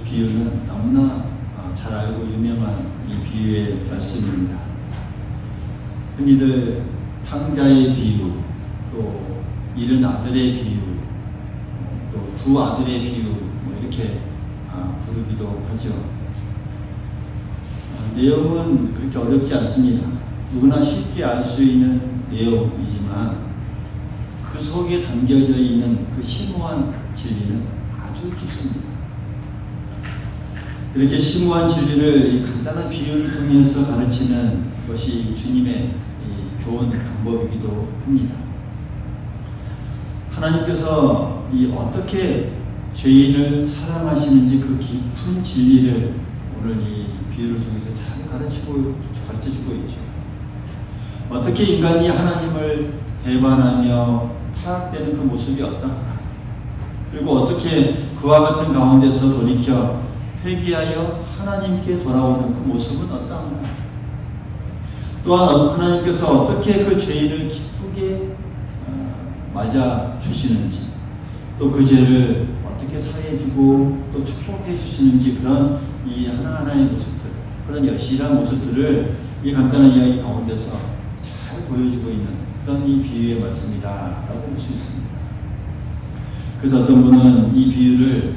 비유는 너무나 잘 알고 유명한 이 비유의 말씀입니다. 흔히들 탕자의 비유, 또 잃은 아들의 비유, 또 두 아들의 비유 이렇게 부르기도 하죠. 내용은 그렇게 어렵지 않습니다. 누구나 쉽게 알 수 있는 내용이지만 그 속에 담겨져 있는 그 심오한 진리는 아주 깊습니다. 이렇게 심오한 진리를 이 간단한 비유를 통해서 가르치는 것이 주님의 좋은 방법이기도 합니다. 하나님께서 어떻게 죄인을 사랑하시는지 그 깊은 진리를 오늘 이 비유를 통해서 잘 가르쳐주고 있죠. 어떻게 인간이 하나님을 배반하며 타락되는 그 모습이 어떤가? 그리고 어떻게 그와 같은 가운데서 돌이켜 회개하여 하나님께 돌아오는 그 모습은 어떠한가? 또한 하나님께서 어떻게 그 죄인을 기쁘게 맞아 주시는지, 또 그 죄를 어떻게 사해주고 또 축복해 주시는지, 그런 이 하나하나의 모습들, 그런 여실한 모습들을 이 간단한 이야기 가운데서 잘 보여주고 있는 그런 이 비유의 말씀이다라고 볼 수 있습니다. 그래서 어떤 분은 이 비유를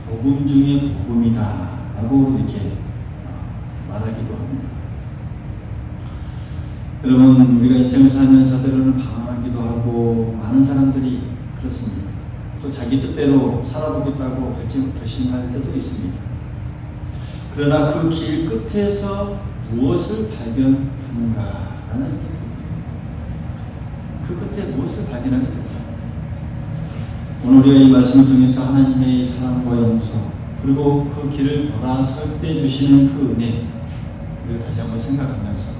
복음 중에 복음이다라고 이렇게 말하기도 합니다. 여러분, 우리가 인생을 살면서 때로는 방황하기도 하고 많은 사람들이 그렇습니다. 또 자기 뜻대로 살아보겠다고 결심할 때도 있습니다. 그러나 그 길 끝에서 무엇을 발견하는가라는 게 그 끝에 무엇을 발견하게 됩니다. 오늘 우리가 이 말씀을 통해서 하나님의 사랑과 용서, 그리고 그 길을 돌아설 때 주시는 그 은혜, 우리가 다시 한번 생각하면서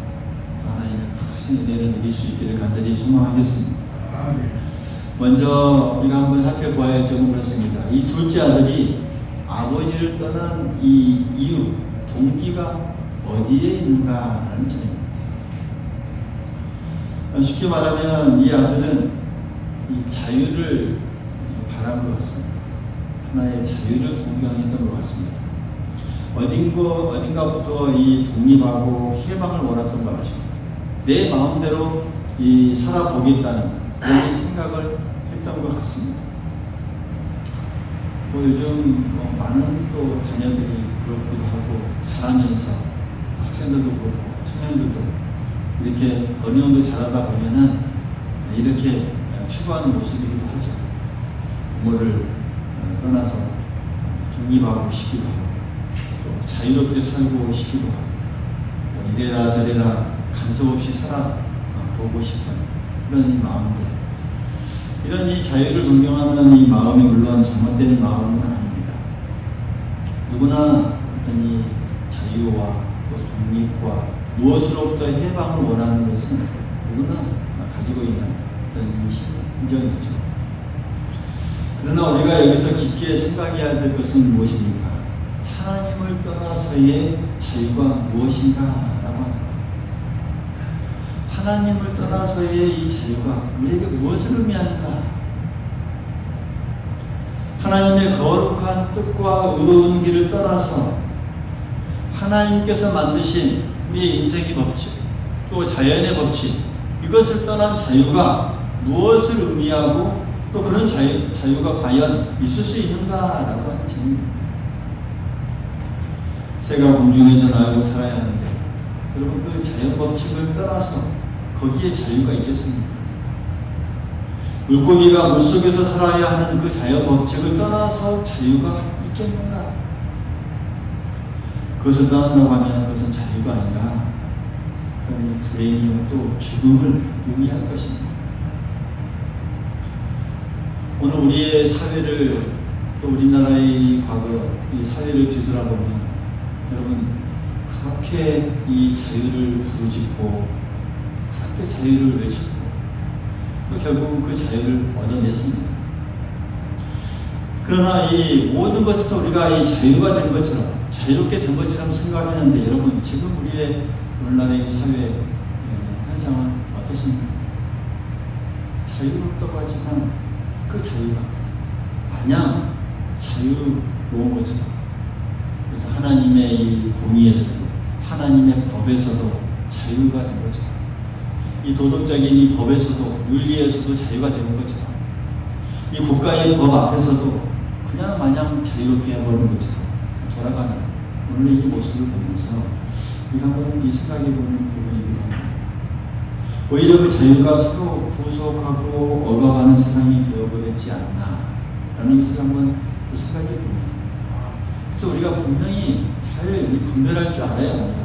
또 하나님의 크신 은혜를 누릴 수 있기를 간절히 소망하겠습니다. 먼저 우리가 한번 살펴봐야 할 점은 그렇습니다. 이 둘째 아들이 아버지를 떠난 이 이유, 동기가 어디에 있는가라는 점입니다. 쉽게 말하면 이 아들은 이 자유를 바란 것 같습니다. 하나의 자유를 동경했던 것 같습니다. 어딘가부터 이 독립하고 해방을 원했던 것 같죠. 내 마음대로 이 살아보겠다는 그런 생각을 했던 것 같습니다. 요즘 많은 또 자녀들이 그렇기도 하고, 자라면서 학생들도 그렇고 청년들도 이렇게 어느 정도 자라다 보면은 이렇게 추구하는 모습이기도 하죠. 부모를 떠나서 독립하고 싶기도 하고, 또 자유롭게 살고 싶기도 하고, 이래라 저래라 간섭 없이 살아보고 싶은 그런 마음들, 이런 이 자유를 동경하는 이 마음이 물론 잘못된 마음은 아닙니다. 누구나 어떤 이 자유와 또 독립과 무엇으로부터 해방을 원하는 것은 누구나 가지고 있는 어떤 심정이죠. 그러나 우리가 여기서 깊게 생각해야 될 것은 무엇입니까? 하나님을 떠나서의 자유가 무엇인가라고 하는 것. 하나님을 떠나서의 이 자유가 우리에게 무엇을 의미하는가? 하나님의 거룩한 뜻과 의로운 길을 떠나서 하나님께서 만드신 우리의 인생의 법칙, 또 자연의 법칙, 이것을 떠난 자유가 무엇을 의미하고 또 그런 자유가 과연 있을 수 있는가라고 하는 질문입니다. 새가 공중에서 날고 살아야 하는데 여러분, 그 자연 법칙을 떠나서 거기에 자유가 있겠습니까? 물고기가 물속에서 살아야 하는 그 자연 법칙을 떠나서 자유가 있겠는가? 그것을 떠난다고 하면 그것은 자유가 아니라 불행이요 또 죽음을 의미할 것입니다. 오늘 우리의 사회를, 또 우리나라의 과거 이 사회를 뒤돌아보면 여러분, 그렇게 이 자유를 부르짖고 그렇게 자유를 외치고 또 결국은 그 자유를 얻어냈습니다. 그러나 이 모든 것에서 우리가 이 자유가 된 것처럼, 자유롭게 된 것처럼 생각하는데, 여러분 지금 우리의 오늘날의 사회 현상은 어떻습니까? 자유롭다고 하지만 그 자유가 마냥 자유로운 것처럼, 그래서 하나님의 이 공의에서도 하나님의 법에서도 자유가 된 것처럼 이 도덕적인 이 법에서도 윤리에서도 자유가 되는 것처럼 이 국가의 법 앞에서도 그냥 마냥 자유롭게 해버리는 것처럼 돌아가는 오늘 이 모습을 보면서 우리가 한번 이 생각해보는 부분이기도 합니다. 오히려 그 자유가 서로 구속하고 억압하는 세상이 되어버렸지 않나 라는 것을 한번 또 생각해봅니다. 그래서 우리가 분명히 잘 분별할 줄 알아야 합니다.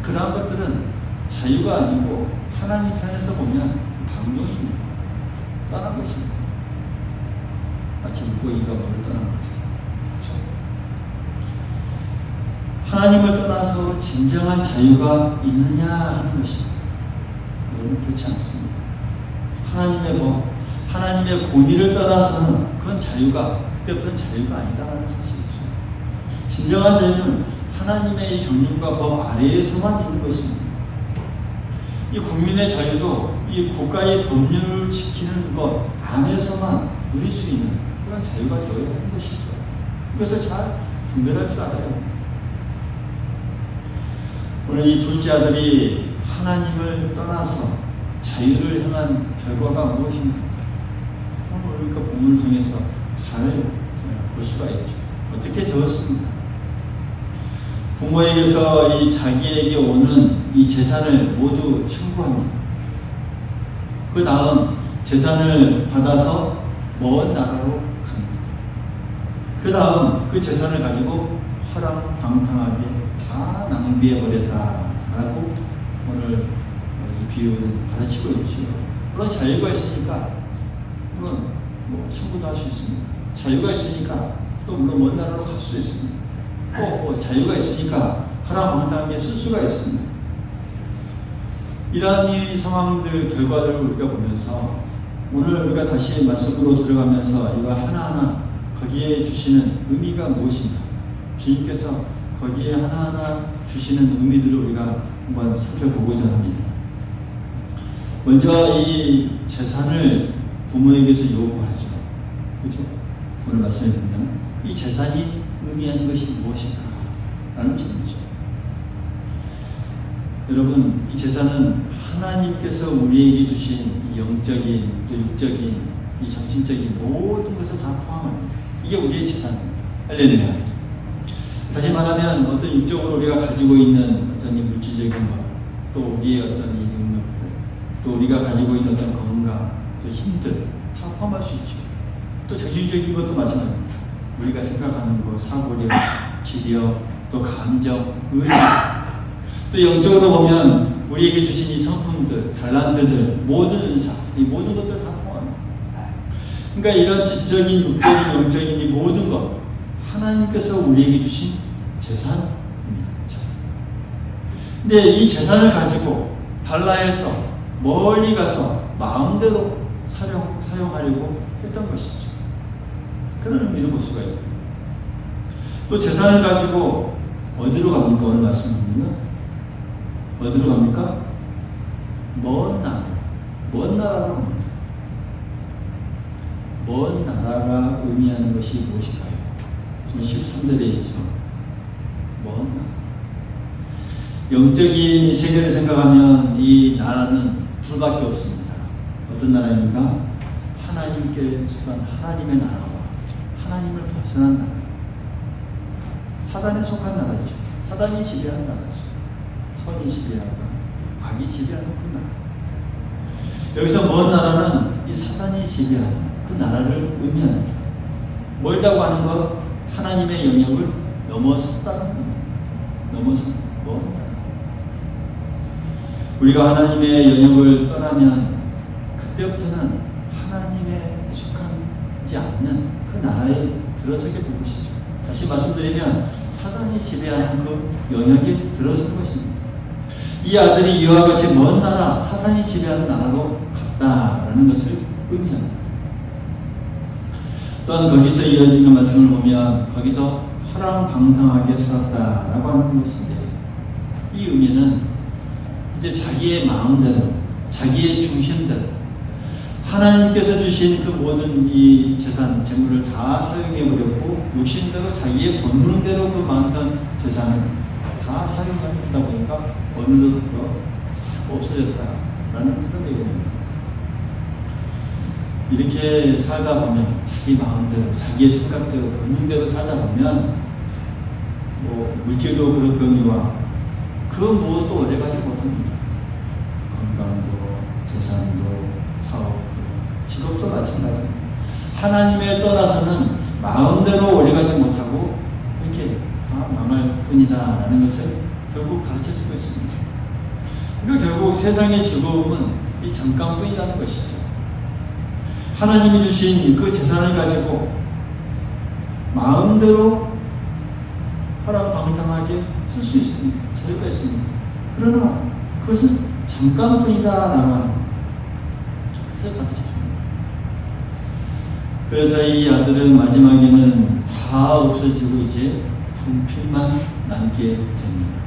그러한 것들은 자유가 아니고 하나님 편에서 보면 방종입니다. 떠난 것입니다. 마치 물고기가 물을 떠난 것처럼. 그렇죠? 하나님을 떠나서 진정한 자유가 있느냐 하는 것입니다. 여러분 그렇지 않습니다. 하나님의 법, 하나님의 공의를 떠나서는 그건 자유가 그때부터는 자유가 아니다라는 사실이죠. 진정한 자유는 하나님의 경륜과 법 아래에서만 있는 것입니다. 이 국민의 자유도 이 국가의 법률을 지키는 것 안에서만 누릴 수 있는 그런 자유가 되어야 하는 것이죠. 그래서 잘 분별할 줄 알아야 합니다. 오늘 이 둘째 아들이 하나님을 떠나서 자유를 향한 결과가 무엇인가? 오늘 그 본문을 통해서 잘 볼 수가 있죠. 어떻게 되었습니까? 부모에게서 이 자기에게 오는 이 재산을 모두 청구합니다. 그 다음 재산을 받아서 먼 나라로 갑니다. 그 다음 그 재산을 가지고 허랑방탕하게 다 낭비해버렸다라고 오늘 이 비유는 가르치고 있죠. 물론 자유가 있으니까 물론 청구도 할 수 있습니다. 자유가 있으니까 또 물론 먼 나라로 갈 수 있습니다. 또 자유가 있으니까 허랑방탕하게 쓸 수가 있습니다. 이러한 이 상황들 결과들을 우리가 보면서 오늘 우리가 다시 말씀으로 들어가면서 이거 하나하나 거기에 주시는 의미가 무엇인가, 주님께서 거기에 하나하나 주시는 의미들을 우리가 한번 살펴보고자 합니다. 먼저 이 재산을 부모에게서 요구하죠. 그렇죠? 오늘 말씀에 보면 이 재산이 의미하는 것이 무엇인가 라는 점이죠. 여러분 이 재산은 하나님께서 우리에게 주신 이 영적인 또 육적인 이 정신적인 모든 것을 다 포함합니다. 이게 우리의 재산입니다. 할렐루야. 다시 말하면 어떤 육적으로 우리가 가지고 있는 어떤 이 물질적인 것, 또 우리의 어떤 이 능력들, 또 우리가 가지고 있는 어떤 건강, 또 힘들 다 포함할 수 있죠. 또 정신적인 것도 마찬가지입니다. 우리가 생각하는 것, 사고력, 지력, 또 감정, 의지, 또 영적으로 보면 우리에게 주신 이 성품들, 달란트들, 모든 은사, 이 모든 것들을 다 포함합니다. 그러니까 이런 지적인, 육적인, 영적인 이 모든 것 하나님께서 우리에게 주신 재산입니다. 재산. 근데 이 재산을 가지고 달라해서 멀리 가서 마음대로 사용하려고 했던 것이죠. 그런 의미를 볼 수가 있고, 또 재산을 가지고 어디로 갑니까? 오늘 말씀입니다. 어디로 갑니까? 먼 나라로 갑니다. 먼 나라가 의미하는 것이 무엇일까요? 13절에 있죠. 먼 나라. 영적인 세계를 생각하면 이 나라는 둘밖에 없습니다. 어떤 나라입니까? 하나님께 속한 하나님의 나라와 하나님을 벗어난 나라. 사단에 속한 나라이죠. 사단이 지배하는 나라죠. 선이 지배하고 악이 지배하는 그 나라. 여기서 먼 나라는 이 사단이 지배하는 그 나라를 의미합니다. 멀다고 하는 것, 하나님의 영역을 넘어섰다는 겁니다. 넘어선 먼 나라. 우리가 하나님의 영역을 떠나면 그때부터는 하나님에 속하지 않는 그 나라에 들어서게 될 것이죠. 다시 말씀드리면 사단이 지배하는 그 영역에 들어선 것입니다. 이 아들이 이와 같이 먼 나라, 사단이 지배하는 나라로 갔다라는 것을 의미합니다. 또한 거기서 이어지는 말씀을 보면 거기서 허랑방탕하게 살았다라고 하는 것인데, 이 의미는 이제 자기의 마음대로, 자기의 중심대로 하나님께서 주신 그 모든 이 재산, 재물을 다 사용해버렸고 욕심대로 자기의 본능대로 그 많던 재산을 다 사용하다 보니까 어느덧 없어졌다라는 그런 내용입니다. 이렇게 살다 보면 자기 마음대로, 자기의 생각대로, 본능대로 살다 보면 뭐 물질도 그렇거니와 그 무엇도 오래가지 못합니다. 건강도, 재산도, 사업도, 직업도 마찬가지입니다. 하나님에 떠나서는 마음대로 오래가지 못하고 이렇게 다 망할 뿐이다라는 것을 결국 가르쳐주고 있습니다. 그러니까 결국 세상의 즐거움은 이 잠깐뿐이라는 것이죠. 하나님이 주신 그 재산을 가지고 마음대로 허랑방탕하게 쓸 수 있습니다. 자유가 있습니다. 그러나 그것은 잠깐뿐이다라고 하는 것을 가르쳐줍니다. 그래서 이 아들은 마지막에는 다 없어지고 이제 궁핍만 남게 됩니다.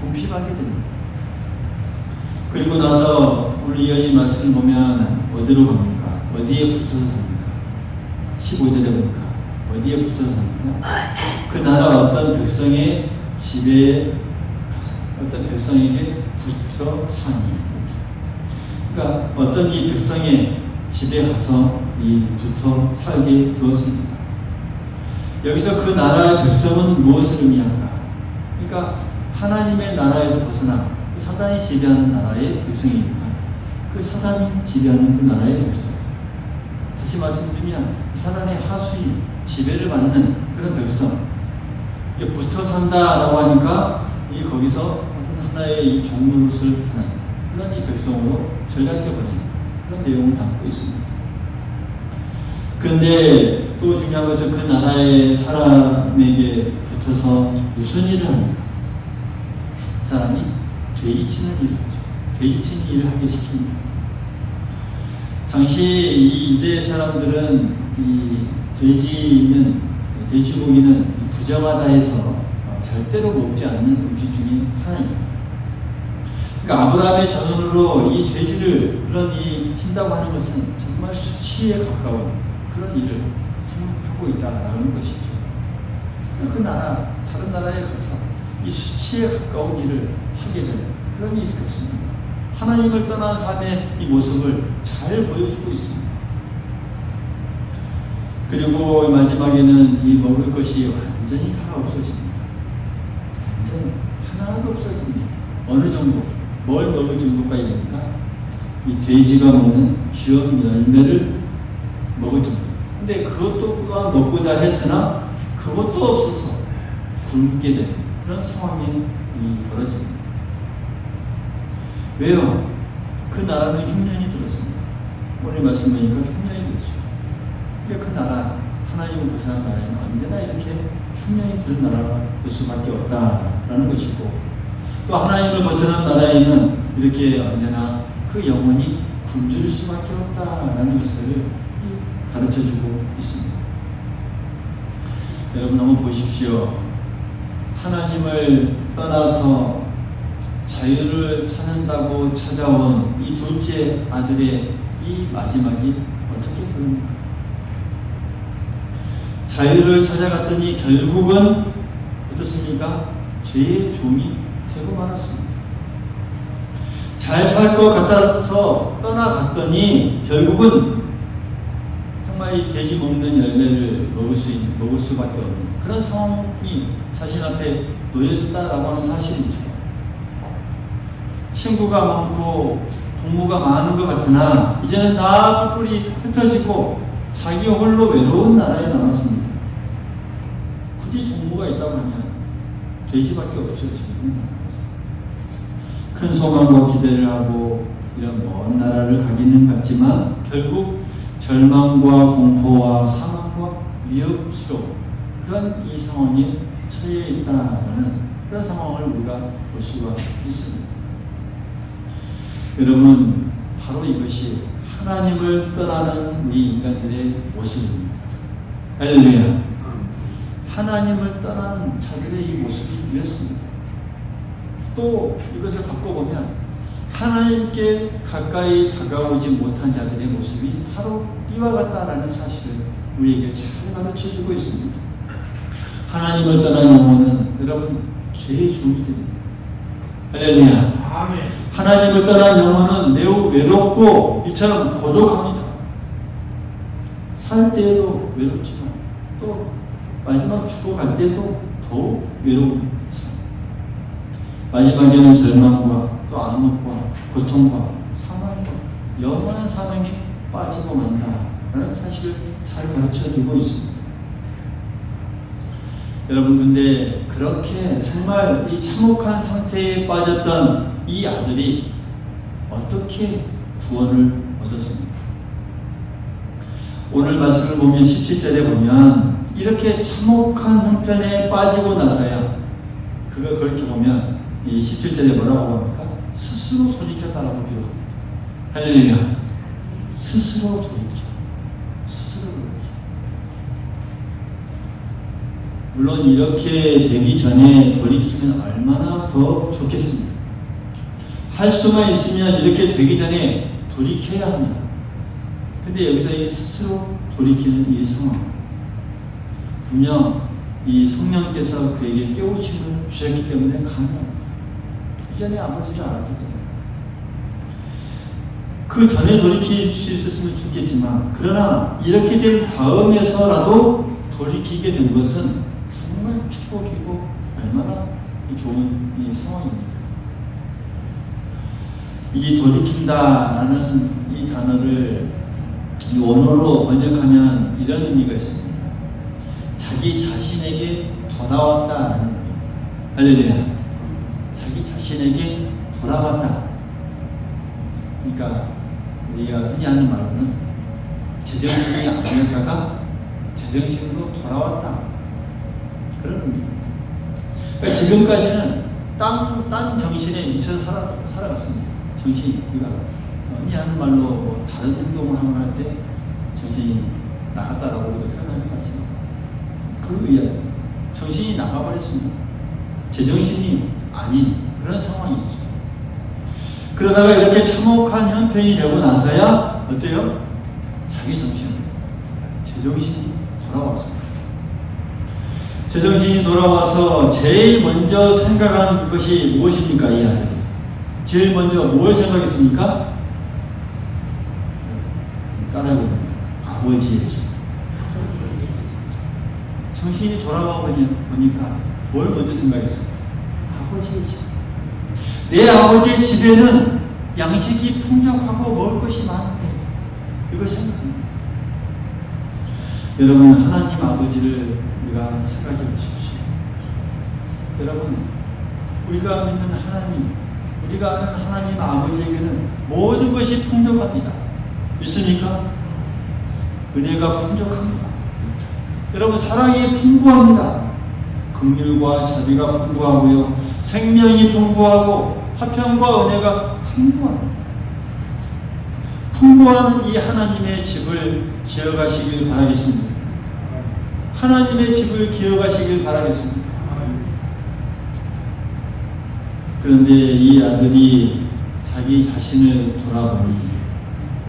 궁핍하게 됩니다. 그리고 나서 오늘 이어진 말씀을 보면 어디로 갑니까? 어디에 붙어서 삽니까? 15절에 보니까 어디에 붙어서 삽니까? 그 나라 어떤 백성의 집에 가서 어떤 백성에게 붙어 사니. 그러니까 어떤 이 백성의 집에 가서 이 붙어 살게 되었습니다. 여기서 그 나라의 백성은 무엇을 의미할까? 그러니까 하나님의 나라에서 벗어나 사단이 지배하는 나라의 백성이니까 그 사단이 지배하는 그 나라의 백성. 다시 말씀드리면 사단의 하수인 지배를 받는 그런 백성, 이제 붙어 산다라고 하니까 이 거기서 하나의 이 종노릇을 하는 그런 이 백성으로 전락해버리는 그런 내용을 담고 있습니다. 그런데 또 중요한 것은 그 나라의 사람에게 붙어서 무슨 일을 합니까? 그 사람이 돼지치는 일을 하죠. 돼지치는 일을 하게 시킵니다. 당시 이 유대 사람들은 이 돼지고기는 부정하다 해서 절대로 먹지 않는 음식 중에 하나입니다. 그러니까 아브라함의 자손으로 이 돼지를 그런 이 친다고 하는 것은 정말 수치에 가까운 그런 일을 하고 있다라는 것이죠. 그 나라, 다른 나라에 가서 이 수치에 가까운 일을 하게 되는 그런 일이 겪습니다. 하나님을 떠난 삶의 이 모습을 잘 보여주고 있습니다. 그리고 마지막에는 이 먹을 것이 완전히 다 없어집니다. 완전히 하나도 없어집니다. 어느 정도, 뭘 먹을 정도까지 됩니까? 이 돼지가 먹는 쥐엄 열매를 먹을 정도. 근데 그것도 또한 먹고자 했으나 그것도 없어서 굶게 되는 그런 상황이 벌어집니다. 왜요? 그 나라는 흉년이 들었습니다. 오늘 말씀 보니까 흉년이 들었죠. 그러니까 그 나라, 하나님을 벗어난 나라에는 언제나 이렇게 흉년이 드는 나라가 될 수밖에 없다라는 것이고, 또 하나님을 벗어난 나라에는 이렇게 언제나 그 영혼이 굶주릴 수밖에 없다라는 것을 가르쳐주고 있습니다. 여러분 한번 보십시오. 하나님을 떠나서 자유를 찾는다고 찾아온 이 둘째 아들의 이 마지막이 어떻게 되는가? 자유를 찾아갔더니 결국은 어떻습니까? 죄의 종이 되고 말았습니다. 잘 살 것 같아서 떠나갔더니 결국은 정말 이 돼지 먹는 열매를 먹을 수밖에 없는 그런 상황이 자신 앞에 놓여졌다라고 하는 사실이죠. 친구가 많고 동무가 많은 것 같으나 이제는 다 뿔뿔이 흩어지고 자기 홀로 외로운 나라에 남았습니다. 굳이 종무가 있다고 하면 돼지밖에 없죠. 지금 큰 소망과 기대를 하고 이런 먼 나라를 가기는 같지만 결국 절망과 공포와 사망과 위협스러운 그런 이 상황에 처해 있다는 그런 상황을 우리가 볼 수가 있습니다. 여러분, 바로 이것이 하나님을 떠나는 우리 인간들의 모습입니다. 할렐루야. 하나님을 떠난 자들의 이 모습이 이렇습니다. 또 이것을 바꿔보면 하나님께 가까이 다가오지 못한 자들의 모습이 바로 이와 같다라는 사실을 우리에게 잘 가르쳐주고 있습니다. 하나님을 떠난 영혼은 여러분 죄의 종이 됩니다. 할렐루야. 아멘. 하나님을 떠난 영혼은 매우 외롭고 이처럼 고독합니다. 살 때에도 외롭지만 또 마지막 죽어갈 때도 더욱 외로운 삶. 마지막에는 절망과 또 암흑과 고통과 사망과 영원한 사망에 빠지고 만다라는 사실을 잘 가르쳐주고 있습니다. 여러분, 근데 그렇게 정말 이 참혹한 상태에 빠졌던 이 아들이 어떻게 구원을 얻었습니까? 오늘 말씀을 보면 17절에 보면 이렇게 참혹한 형편에 빠지고 나서야 그거 그렇게 보면 이 17절에 뭐라고 합니까? 스스로 돌이켰다라고 기록합니다. 할렐루야. 스스로 돌이켜. 스스로 돌이켜. 물론 이렇게 되기 전에 돌이키면 얼마나 더 좋겠습니까? 할 수만 있으면 이렇게 되기 전에 돌이켜야 합니다. 근데 여기서 이 스스로 돌이키는 이 상황, 분명 이 성령께서 그에게 깨우침을 주셨기 때문에 가능합니다. 이전에 아버지를 알았기 때문에. 그 전에 돌이킬 수 있었으면 좋겠지만, 그러나 이렇게 된 다음에서라도 돌이키게 된 것은 정말 축복이고 얼마나 좋은 이 상황입니다. 이 돌이킨다라는 이 단어를 이 원어로 번역하면 이런 의미가 있습니다. 자기 자신에게 돌아왔다라는 의미입니다. 할렐루야. 자기 자신에게 돌아왔다. 그러니까 우리가 흔히 하는 말로는 제정신이 아니었다가 제정신으로 돌아왔다. 그런 의미입니다. 그러니까 지금까지는 딴 정신에 미쳐 살아갔습니다. 정신이, 우리가 흔히 하는 말로 뭐 다른 행동을 하면 할 때 정신이 나갔다라고 우리가 표현하기도 하지만 그 의미에 정신이 나가버렸습니다. 제정신이 아닌 그런 상황이죠. 그러다가 이렇게 참혹한 형편이 되고 나서야 어때요? 자기 정신, 제정신이 돌아왔습니다. 제정신이 돌아와서 제일 먼저 생각한 것이 무엇입니까? 이 아들이 제일 먼저 뭘 생각했습니까? 따라해보면 아버지의 집. 정신이 돌아와 보니까 뭘 먼저 생각했어요? 아버지의 집. 내 아버지의 집에는 양식이 풍족하고 먹을 것이 많은데 이걸 생각합니다. 여러분, 하나님 아버지를 우리가 생각해 보십시오. 여러분, 우리가 믿는 하나님, 우리가 아는 하나님 아버지에게는 모든 것이 풍족합니다. 믿습니까? 은혜가 풍족합니다. 여러분, 사랑이 풍부합니다. 긍휼과 자비가 풍부하고요, 생명이 풍부하고 화평과 은혜가 풍부합니다. 풍부한 이 하나님의 집을 기억하시길 바라겠습니다. 하나님의 집을 기억하시길 바라겠습니다. 그런데 이 아들이 자기 자신을 돌아보니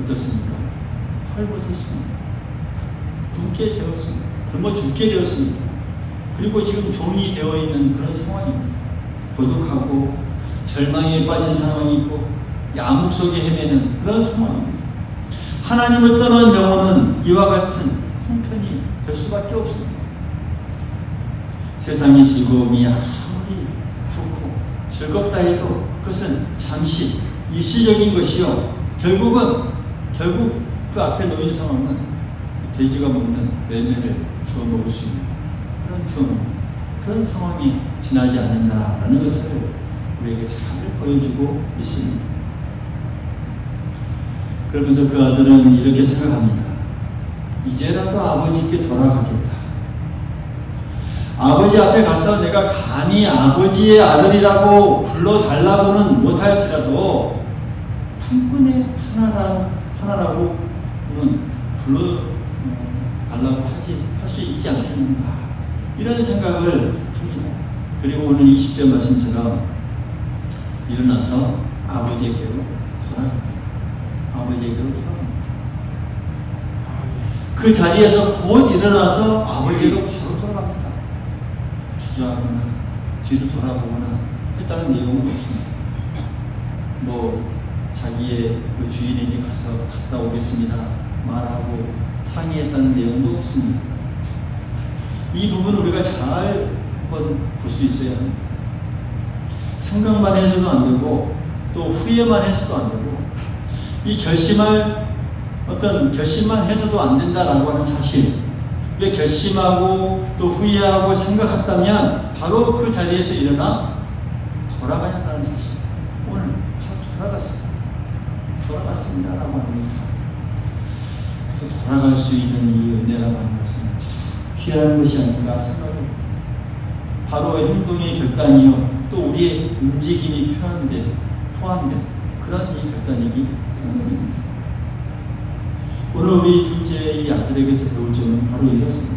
어떻습니까? 헐벗었습니다. 굶게 되었습니다. 굶어 죽게 되었습니다. 그리고 지금 종이 되어 있는 그런 상황입니다. 고독하고 절망에 빠진 상황이고 암흑 속에 헤매는 그런 상황입니다. 하나님을 떠난 영혼은 이와 같은 형편이 될 수밖에 없습니다. 세상의 즐거움이 아무리 좋고 즐겁다 해도 그것은 잠시 일시적인 것이요, 결국 그 앞에 놓인 상황은 돼지가 먹는 열매를 주워 먹을 수 있는 그런 상황이 지나지 않는다라는 것을 우리에게 잘 보여주고 있습니다. 그러면서 그 아들은 이렇게 생각합니다. 이제라도 아버지께 돌아가겠다. 아버지 앞에 가서 내가 감히 아버지의 아들이라고 불러달라고는 못할지라도 품꾼의 하나라고는 불러달라고 할 수 있지 않겠는가, 이런 생각을 합니다. 그리고 오늘 20절 말씀처럼 일어나서 아버지에게로 돌아갑니다. 아버지에게로 돌아갑니다. 그 자리에서 곧 일어나서 아버지로 바로 돌아갑니다. 주저하거나 뒤로 돌아보거나 했다는 내용은 없습니다. 뭐 자기의 그 주인에게 가서 갔다 오겠습니다 말하고 상의했다는 내용도 없습니다. 이 부분 우리가 잘 한번 볼 수 있어야 합니다. 생각만 해서도 안 되고 또 후회만 해서도 안 되고 이 결심만 해서도 안 된다라고 하는 사실, 왜 결심하고 또 후회하고 생각했다면 바로 그 자리에서 일어나 돌아가야 한다는 사실, 오늘 바로 돌아갔습니다 라고 하는 겁니다. 그래서 돌아갈 수 있는 이 은혜라고 하는 것은 참 귀한 것이 아닌가 생각합니다. 바로 행동의 결단이요 또 우리의 움직임이 포함된 그런 이 결단이기 때문입니다. 오늘 우리 둘째 이 아들에게서 배울 점은 바로 이렇습니다.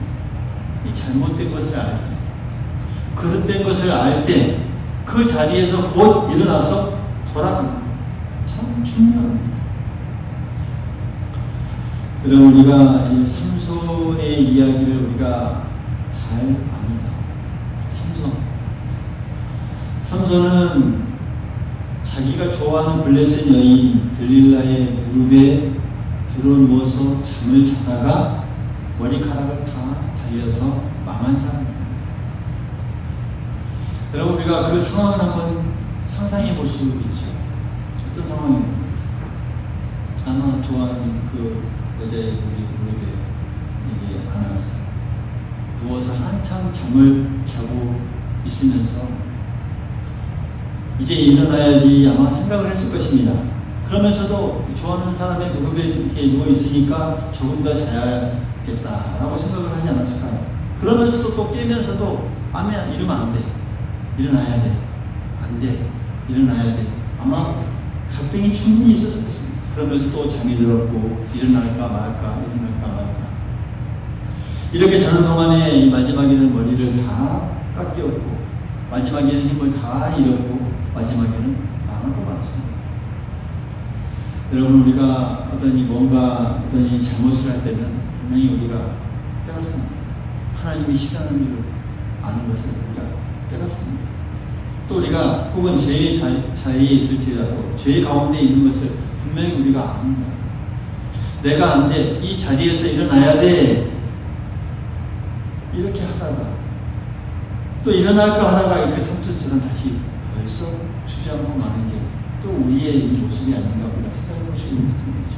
이 잘못된 것을 알 때, 그릇된 것을 알 때 그 자리에서 곧 일어나서 돌아가는 것. 참 중요합니다. 그럼 우리가 이 삼손의 이야기를 우리가 잘 압니다. 삼손은 자기가 좋아하는 블레셋 여인 들릴라의 무릎에 들어누워서 잠을 자다가 머리카락을 다 잘려서 망한 사람입니다. 여러분, 우리가 그 상황을 한번 상상해 볼 수 있죠. 어떤 상황입니까? 아마 좋아하는 그 여자의 무릎에 이게 안아서 누워서 한참 잠을 자고 있으면서 이제 일어나야지 아마 생각을 했을 것입니다. 그러면서도 좋아하는 사람의 무릎에 이렇게 누워있으니까 조금 더 자야겠다라고 생각을 하지 않았을까요? 그러면서도 또 깨면서도 아니야, 이러면 안 돼. 일어나야 돼. 안 돼. 일어나야 돼. 아마 갈등이 충분히 있었을 것입니다. 그러면서 또 잠이 들었고 일어날까 말까. 이렇게 자는 동안에 이 마지막에는 머리를 다 깎였고 마지막에는 힘을 다 잃었고 마지막에는 망하고 말았습니다. 여러분, 우리가 어떤 이 잘못을 할 때는 분명히 우리가 깨닫습니다. 하나님이 싫어하는 줄 아는 것을 우리가 깨닫습니다. 또 우리가 혹은 죄의 자리에 있을지라도 죄 가운데 있는 것을 분명히 우리가 압니다. 내가 안 돼. 이 자리에서 일어나야 돼. 이렇게 하다가 또 일어날까 하다가 이렇게 삼촌처럼 다시 벌써 주저앉고 마는 게 또 우리의 이 모습이 아닌가 우리가 생각해 볼 수 있는 부분이죠.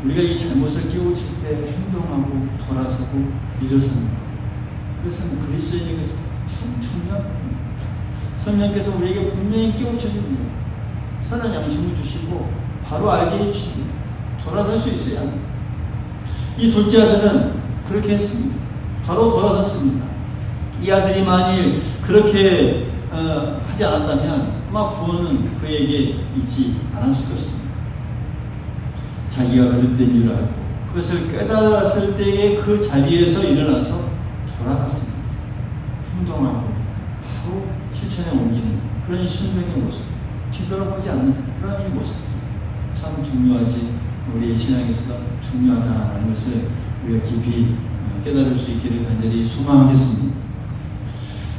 우리가 이 잘못을 깨우칠 때 행동하고 돌아서고 일어서는 것, 그것은 그리스도인에게서 참 중요한 부분입니다. 성령께서 우리에게 분명히 깨우쳐 줍니다. 선한 양심을 주시고 바로 알게 해주십니다. 돌아설 수 있어야 합니다. 이 둘째 아들은 그렇게 했습니다. 바로 돌아섰습니다. 이 아들이 만일 그렇게 하지 않았다면 아마 구원은 그에게 있지 않았을 것입니다. 자기가 그릇된 줄 알고 그것을 깨달았을 때에 그 자리에서 일어나서 돌아갔습니다. 행동하고 바로 실천에 옮기는 그런 순종의 모습, 뒤돌아보지 않는 그런 이 모습들 참 중요하지, 우리의 신앙에서 중요하다는 것을 우리가 깊이 깨달을 수 있기를 간절히 소망하겠습니다.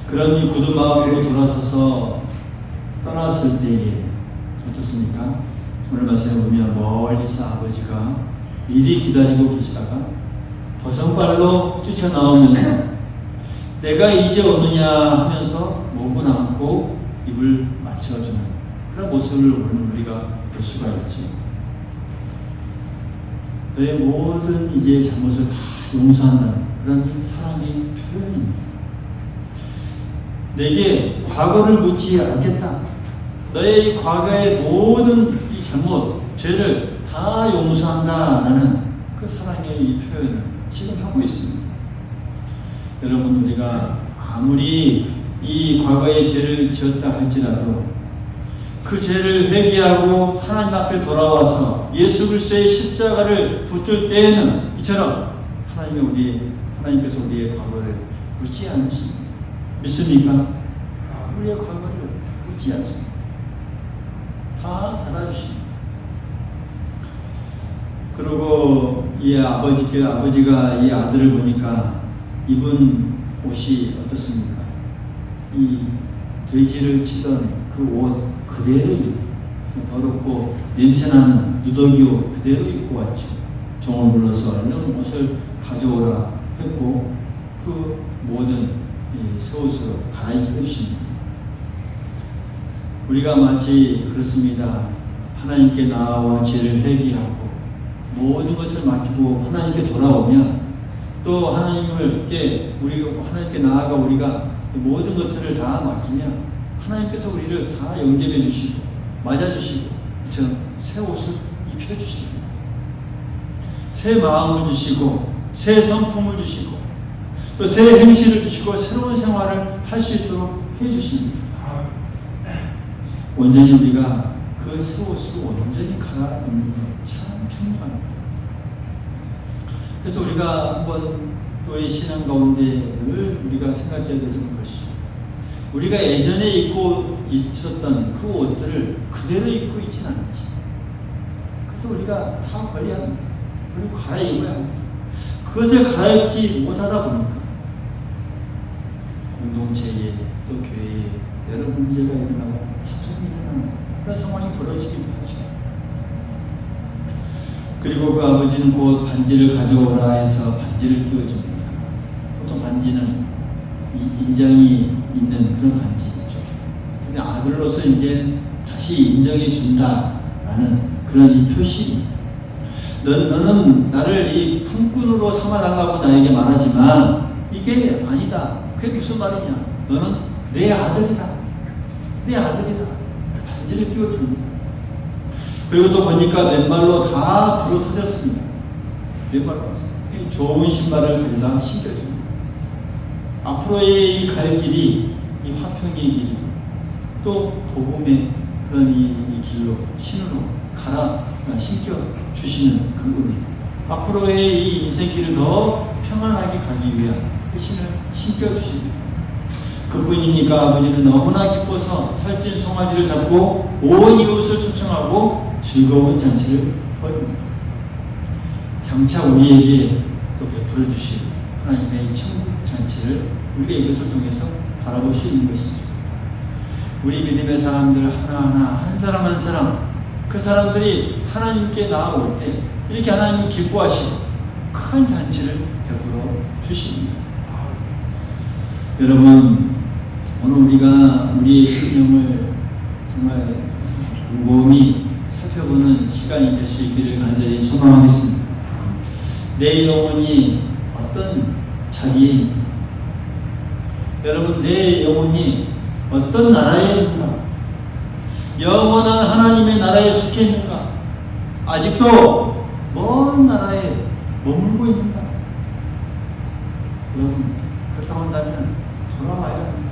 그런 이 굳은 마음으로 돌아서서 떠났을 때에 어떻습니까? 오늘 말씀에 보면 멀리서 아버지가 미리 기다리고 계시다가 버선발로 뛰쳐나오면서 내가 이제 오느냐 하면서 목을 안고 입을 맞춰주는 그런 모습을 오늘 우리가 볼 수가 있죠. 너의 모든 이제 잘못을 다 용서한다는 그런 사랑의 표현입니다. 내게 과거를 묻지 않겠다. 너의 이 과거의 모든 이 잘못, 죄를 다 용서한다라는 그 사랑의 이 표현을 지금 하고 있습니다. 여러분, 우리가 아무리 이 과거의 죄를 지었다 할지라도 그 죄를 회개하고 하나님 앞에 돌아와서 예수 그리스도의 십자가를 붙들 때에는 이처럼 하나님께서 우리의 과거를 묻지 않으십니다. 믿습니까? 우리의 과거를 묻지 않습니다. 다 받아주십니다. 그리고 이 아버지가 이 아들을 보니까 입은 옷이 어떻습니까? 이 돼지를 치던 그 옷 그대로 입고 더럽고 냄새나는 누더기 옷 그대로 입고 왔죠. 종을 불러서 얼른 옷을 가져오라 했고 그 모든 새 옷으로 갈아입혀 주십니다. 우리가 마치 그렇습니다. 하나님께 나아와 죄를 회개하고 모든 것을 맡기고 하나님께 돌아오면 또 하나님께 나아가 우리가 모든 것들을 다 맡기면 하나님께서 우리를 다 영접해 주시고 맞아주시고 새 옷을 입혀주십니다. 새 마음을 주시고 새 성품을 주시고 또 새 행실을 주시고 새로운 생활을 할 수 있도록 해주십니다. 온전히 우리가 그 새 옷을 온전히 갈아입는 것 참 중요합니다. 그래서 우리가 한번 우리 신앙 가운데 늘 우리가 생각해야 될 점은 것이죠. 우리가 예전에 입고 있었던 그 옷들을 그대로 입고 있진 않았지. 그래서 우리가 다 버려야 합니다. 그리고 갈아입어야 합니다. 그것을 갈아입지 못하다 보니까 공동체에 또 교회에 여러 문제가 일어나고 시험이 일어나는 그런 상황이 벌어지기도 하죠. 그리고 그 아버지는 곧 반지를 가져오라 해서 반지를 끼워줍니다. 보통 반지는 이 인장이 있는 그런 반지죠. 그래서 아들로서 이제 다시 인정해 준다라는 그런 이 표시입니다. 너는 나를 이 품꾼으로 삼아달라고 나에게 말하지만 이게 아니다. 그게 무슨 말이냐? 너는 내 아들이다. 내 아들이다. 그 반지를 끼워줍니다. 그리고 또 보니까 맨발로 다 불어 터졌습니다. 맨발로 와서 좋은 신발을 가져다 신겨줍니다. 앞으로의 이 갈 길이 이 화평의 길이 또 복음의 그런 이 길로 신으로 신겨 주시는 그 은혜, 앞으로의 이 인생길을 더 평안하게 가기 위한 그 신을 신겨 주십니다. 그뿐입니까? 아버지는 너무나 기뻐서 살찐 송아지를 잡고 온 이웃을 초청하고 즐거운 잔치를 벌입니다. 장차 우리에게 또 베풀어 주실 하나님의 천국 잔치를 우리가 이것을 통해서 바라볼 수 있는 것이죠. 우리 믿음의 사람들 하나하나 한 사람 한 사람 그 사람들이 하나님께 나아올 때 이렇게 하나님이 기뻐하시고 큰 잔치를 베풀어 주십니다. 여러분, 오늘 우리가 우리의 신령을 정말 곰곰이 살펴보는 시간이 될 수 있기를 간절히 소망하겠습니다. 내 영혼이 어떤 자리에 있는가? 여러분, 내 영혼이 어떤 나라에 있는가? 영원한 하나님의 나라에 속해 있는가? 아직도 먼 나라에 머물고 있는가? 여러분, 그렇다고 한다면 돌아와야 합니다.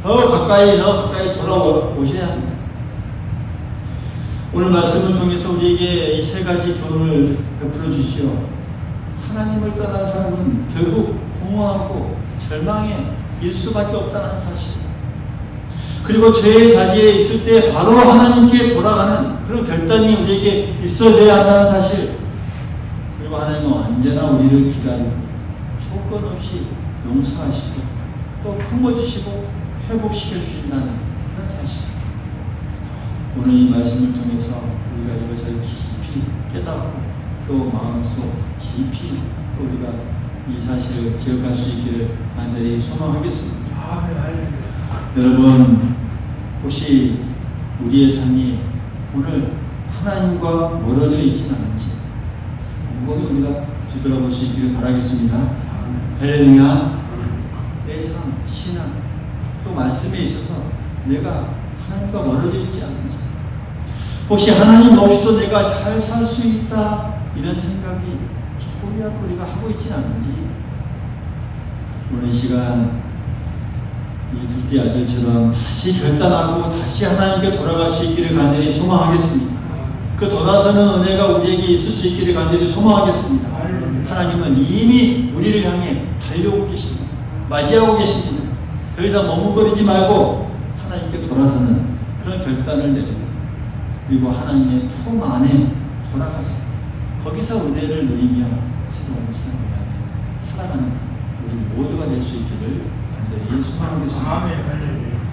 더 가까이 돌아오셔야 합니다. 오늘 말씀을 통해서 우리에게 이 세 가지 교훈을 베풀어 주시오. 하나님을 떠난 삶은 결국 공허하고 절망의 일 수밖에 없다는 사실. 그리고 죄의 자리에 있을 때 바로 하나님께 돌아가는 그런 결단이 우리에게 있어져야 한다는 사실. 그리고 하나님은 언제나 우리를 기다리고 조건 없이 용서하시고 또 품어주시고 회복시켜 주신다는 그런 사실. 오늘 이 말씀을 통해서 우리가 이것을 깊이 깨닫고 또 마음속 깊이 또 우리가 이 사실을 기억할 수 있기를 간절히 소망하겠습니다. 여러분, 혹시 우리의 삶이 오늘 하나님과 멀어져 있지는 않은지 곰곰이 우리가 뒤돌아볼 수 있기를 바라겠습니다. 할렐루야. 내 삶, 신앙, 또 말씀에 있어서 내가 하나님과 멀어져 있지 않은지, 혹시 하나님 없이도 내가 잘 살 수 있다 이런 생각이 조금이라도 우리가 하고 있지는 않은지, 오늘 시간 이 둘째 아들처럼 다시 결단하고 다시 하나님께 돌아갈 수 있기를 간절히 소망하겠습니다. 그 돌아서는 은혜가 우리에게 있을 수 있기를 간절히 소망하겠습니다. 하나님은 이미 우리를 향해 달려오고 계십니다. 맞이하고 계십니다. 더 이상 머뭇거리지 말고 하나님께 돌아서는 그런 결단을 내립니다. 그리고 하나님의 품 안에 돌아가서 거기서 은혜를 누리며 새로운 삶을 위해 살아가는 우리 모두가 될 수 있기를 간절히 소망하겠습니다. 아멘.